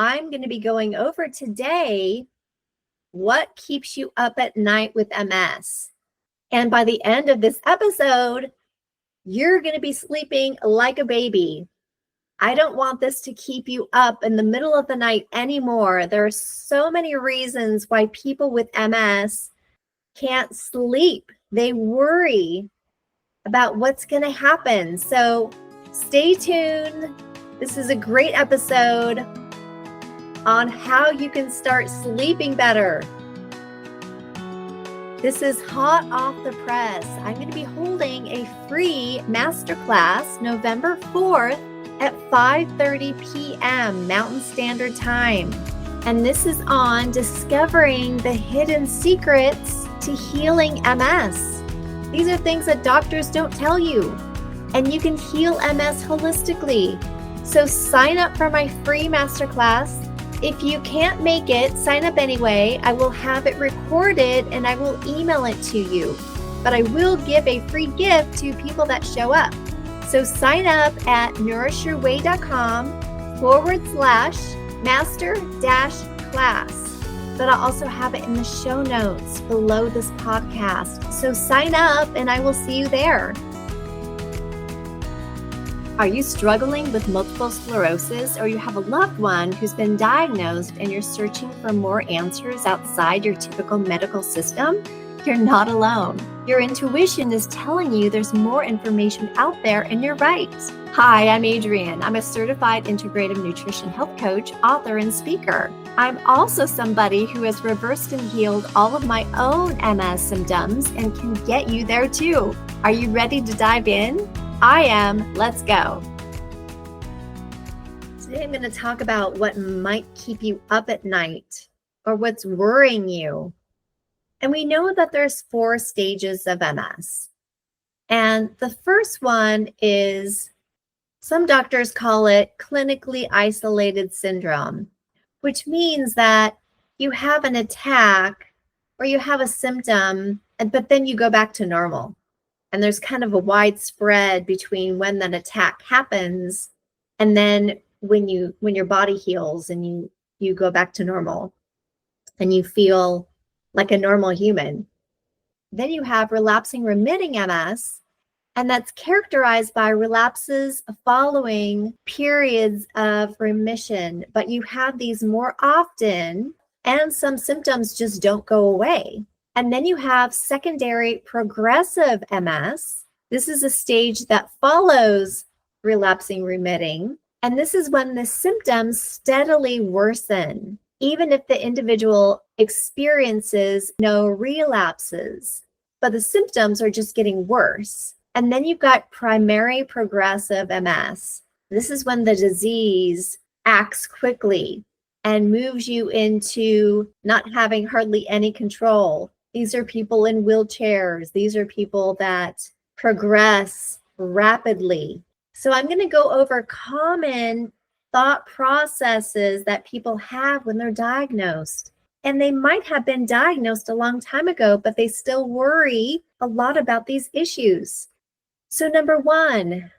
I'm going to be going over today what keeps you up at night with MS. And by the end of this episode, you're going to be sleeping like a baby. I don't want this to keep you up in the middle of the night anymore. There are so many reasons why people with MS can't sleep. They worry about what's going to happen. So stay tuned. This is a great episode on how you can start sleeping better. This is hot off the press. I'm going to be holding a free masterclass November 4th at 5:30 p.m. Mountain Standard Time. And this is on discovering the hidden secrets to healing MS. These are things that doctors don't tell you, and you can heal MS holistically. So sign up for my free masterclass. If you can't make it, sign up anyway. I will have it recorded and I will email it to you. But I will give a free gift to people that show up. So sign up at nourishyourway.com/master-class. But I'll also have it in the show notes below this podcast. So sign up and I will see you there. Are you struggling with multiple sclerosis, or you have a loved one who's been diagnosed and you're searching for more answers outside your typical medical system? You're not alone. Your intuition is telling you there's more information out there, and you're right. Hi, I'm Adrienne. I'm a certified integrative nutrition health coach, author, and speaker. I'm also somebody who has reversed and healed all of my own MS symptoms and can get you there too. Are you ready to dive in? I am. Let's go. Today I'm going to talk about what might keep you up at night or what's worrying you. And we know that there's 4 stages of MS. And the first one is, some doctors call it clinically isolated syndrome, which means that you have an attack or you have a symptom, but then you go back to normal. And there's kind of a wide spread between when that attack happens and then when your body heals and you go back to normal and you feel like a normal human. Then you have relapsing remitting MS, and that's characterized by relapses following periods of remission, but you have these more often and some symptoms just don't go away. And then you have secondary progressive MS. This is a stage that follows relapsing remitting. And this is when the symptoms steadily worsen, even if the individual experiences no relapses, but the symptoms are just getting worse. And then you've got primary progressive MS. This is when the disease acts quickly and moves you into not having hardly any control. These are people in wheelchairs. These are people that progress rapidly. So I'm going to go over common thought processes that people have when they're diagnosed. And they might have been diagnosed a long time ago, but they still worry a lot about these issues. So number 1,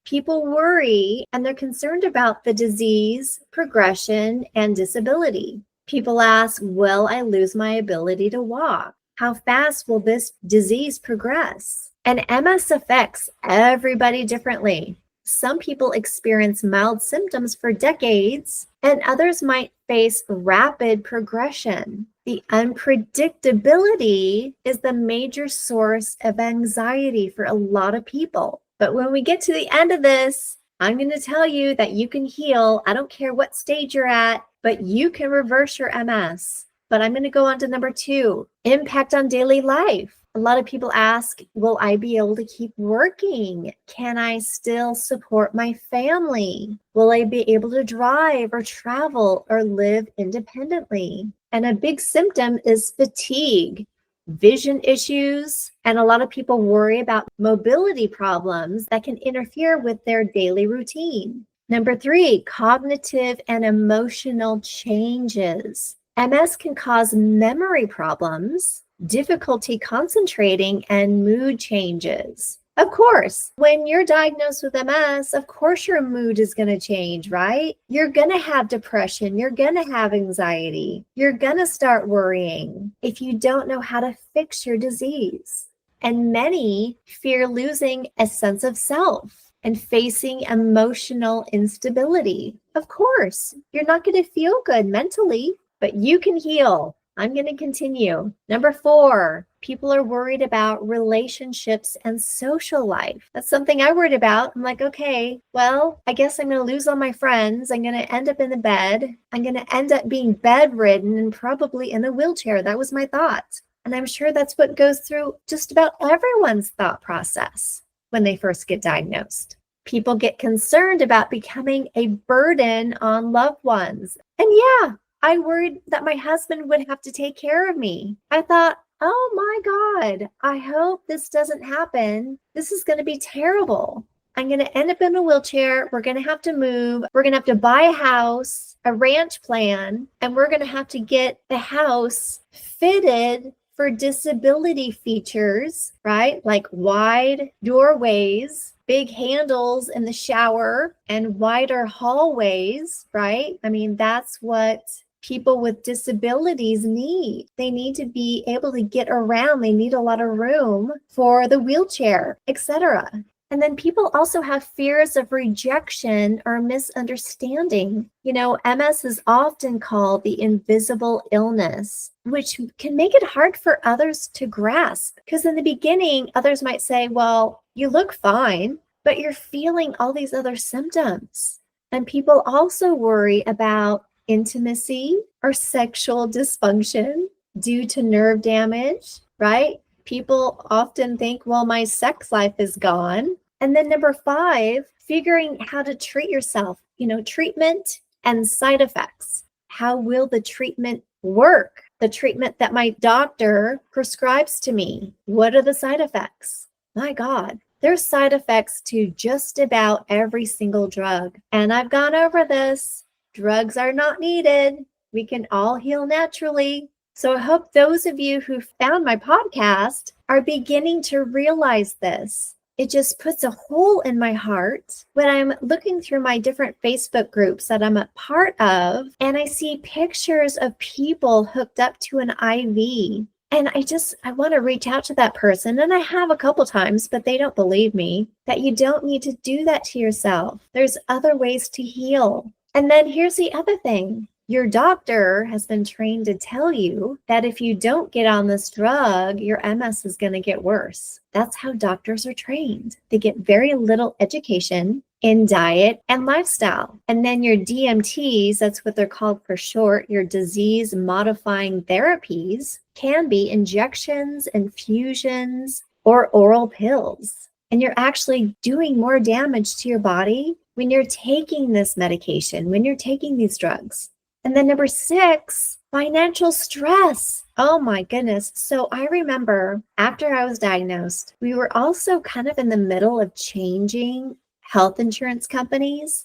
people worry and they're concerned about the disease, progression, and disability. People ask, will I lose my ability to walk? How fast will this disease progress? And MS affects everybody differently. Some people experience mild symptoms for decades, and others might face rapid progression. The unpredictability is the major source of anxiety for a lot of people. But when we get to the end of this, I'm going to tell you that you can heal. I don't care what stage you're at, but you can reverse your MS. But I'm going to go on to number 2, impact on daily life. A lot of people ask, will I be able to keep working? Can I still support my family? Will I be able to drive or travel or live independently? And a big symptom is fatigue, vision issues, and a lot of people worry about mobility problems that can interfere with their daily routine. Number 3, cognitive and emotional changes. MS can cause memory problems, difficulty concentrating, and mood changes. Of course, when you're diagnosed with MS, of course your mood is going to change, right? You're going to have depression. You're going to have anxiety. You're going to start worrying if you don't know how to fix your disease. And many fear losing a sense of self and facing emotional instability. Of course, you're not going to feel good mentally, but you can heal. I'm going to continue. Number 4, people are worried about relationships and social life. That's something I worried about. I'm like, okay, well, I guess I'm going to lose all my friends. I'm going to end up in the bed. I'm going to end up being bedridden and probably in a wheelchair. That was my thought. And I'm sure that's what goes through just about everyone's thought process when they first get diagnosed. People get concerned about becoming a burden on loved ones. And yeah, I worried that my husband would have to take care of me. I thought, oh my God, I hope this doesn't happen. This is going to be terrible. I'm going to end up in a wheelchair. We're going to have to move. We're going to have to buy a house, a ranch plan, and we're going to have to get the house fitted for disability features, right? Like wide doorways, big handles in the shower, and wider hallways, right? I mean, that's what people with disabilities need. They need to be able to get around. They need a lot of room for the wheelchair, etc. And then people also have fears of rejection or misunderstanding. You know, MS is often called the invisible illness, which can make it hard for others to grasp. Because in the beginning, others might say, well, you look fine, but you're feeling all these other symptoms. And people also worry about intimacy or sexual dysfunction due to nerve damage, right? People often think, well, my sex life is gone. And then number 5, figuring how to treat yourself, treatment and side effects. How will the treatment work? The treatment that my doctor prescribes to me. What are the side effects? My God, there's side effects to just about every single drug. And I've gone over this. Drugs are not needed. We can all heal naturally. So I hope those of you who found my podcast are beginning to realize this. It just puts a hole in my heart when I'm looking through my different Facebook groups that I'm a part of, and I see pictures of people hooked up to an IV. And I want to reach out to that person. And I have a couple times, but they don't believe me that you don't need to do that to yourself. There's other ways to heal. And then here's the other thing. Your doctor has been trained to tell you that if you don't get on this drug, your MS is going to get worse. That's how doctors are trained. They get very little education in diet and lifestyle. And then your DMTs, that's what they're called for short, your disease modifying therapies, can be injections, infusions, or oral pills. And you're actually doing more damage to your body when you're taking this medication, when you're taking these drugs. And then number 6, financial stress. Oh my goodness. So I remember after I was diagnosed, we were also kind of in the middle of changing health insurance companies.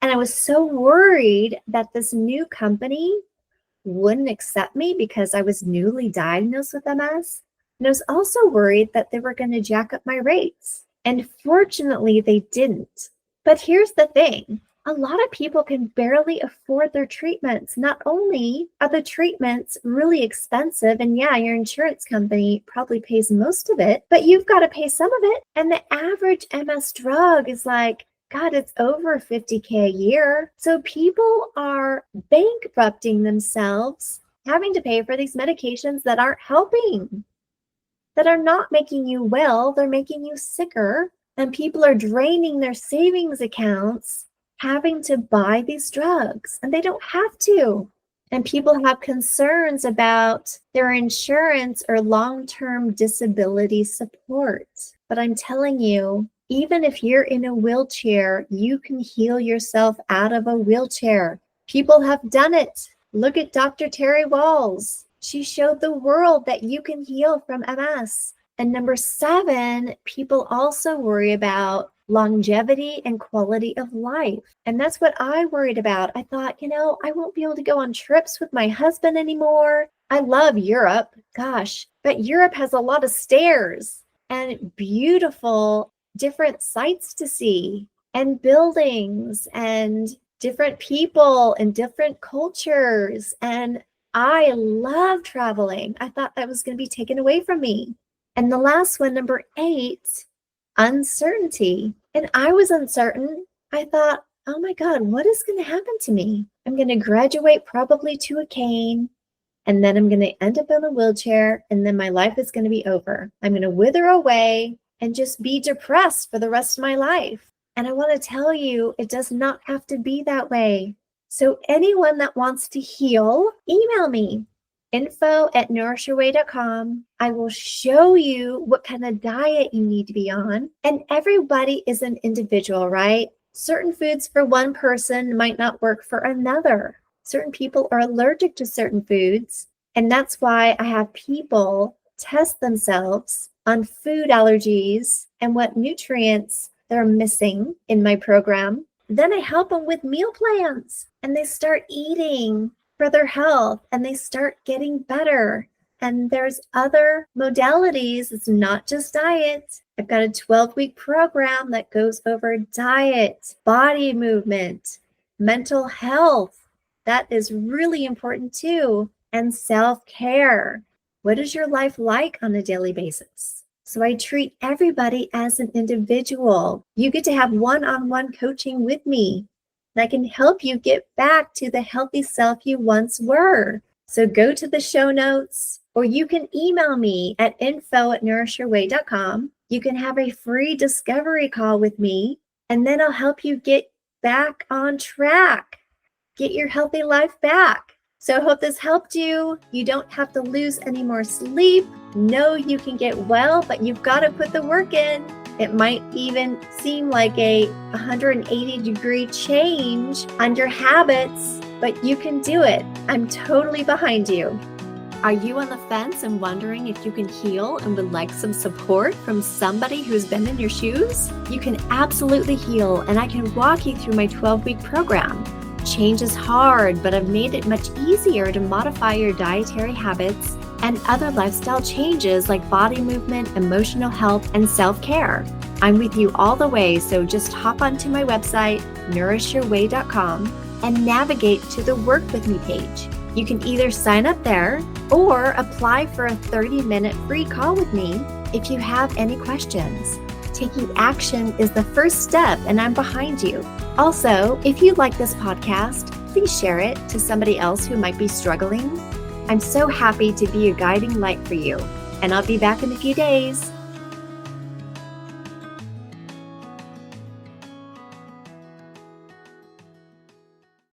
And I was so worried that this new company wouldn't accept me because I was newly diagnosed with MS. And I was also worried that they were going to jack up my rates. And fortunately, they didn't. But here's the thing. A lot of people can barely afford their treatments. Not only are the treatments really expensive, and yeah, your insurance company probably pays most of it, but you've got to pay some of it. And the average MS drug is like, God, it's over $50K a year. So people are bankrupting themselves, having to pay for these medications that aren't helping, that are not making you well. They're making you sicker. And people are draining their savings accounts, having to buy these drugs, and they don't have to. And people have concerns about their insurance or long-term disability support. But I'm telling you, even if you're in a wheelchair, you can heal yourself out of a wheelchair. People have done it. Look at Dr. Terry Walls. She showed the world that you can heal from MS. And number 7, people also worry about longevity and quality of life. And that's what I worried about. I thought, I won't be able to go on trips with my husband anymore. I love Europe, gosh, but Europe has a lot of stairs. and beautiful different sights to see and buildings and different people and different cultures. And I love traveling. I thought that was going to be taken away from me. And the last one, number 8, uncertainty. And I was uncertain. I thought, oh my God, what is going to happen to me? I'm going to graduate probably to a cane, and then I'm going to end up in a wheelchair, and then my life is going to be over. I'm going to wither away and just be depressed for the rest of my life. And I want to tell you, it does not have to be that way. So anyone that wants to heal, email me, info@nourishyourway.com. I will show you what kind of diet you need to be on. And everybody is an individual, right? Certain foods for one person might not work for another. Certain people are allergic to certain foods. And that's why I have people test themselves on food allergies and what nutrients they're missing in my program. Then I help them with meal plans, and they start eating for their health, and they start getting better. And there's other modalities. It's not just diet. I've got a 12-week program that goes over diet, body movement, mental health. That is really important too. And self-care. What is your life like on a daily basis? So I treat everybody as an individual. You get to have one-on-one coaching with me. And I can help you get back to the healthy self you once were. So go to the show notes, or you can email me at info@nourishyourway.com. You can have a free discovery call with me, and then I'll help you get back on track. Get your healthy life back. So I hope this helped you. You don't have to lose any more sleep. No, you can get well, but you've got to put the work in. It might even seem like a 180-degree change on your habits, but you can do it. I'm totally behind you. Are you on the fence and wondering if you can heal and would like some support from somebody who's been in your shoes? You can absolutely heal, and I can walk you through my 12-week program. Change is hard, but I've made it much easier to modify your dietary habits and other lifestyle changes like body movement, emotional health, and self-care. I'm with you all the way, so just hop onto my website, nourishyourway.com, and navigate to the Work With Me page. You can either sign up there or apply for a 30-minute free call with me if you have any questions. Taking action is the first step, and I'm behind you. Also, if you like this podcast, please share it to somebody else who might be struggling. I'm so happy to be a guiding light for you, and I'll be back in a few days.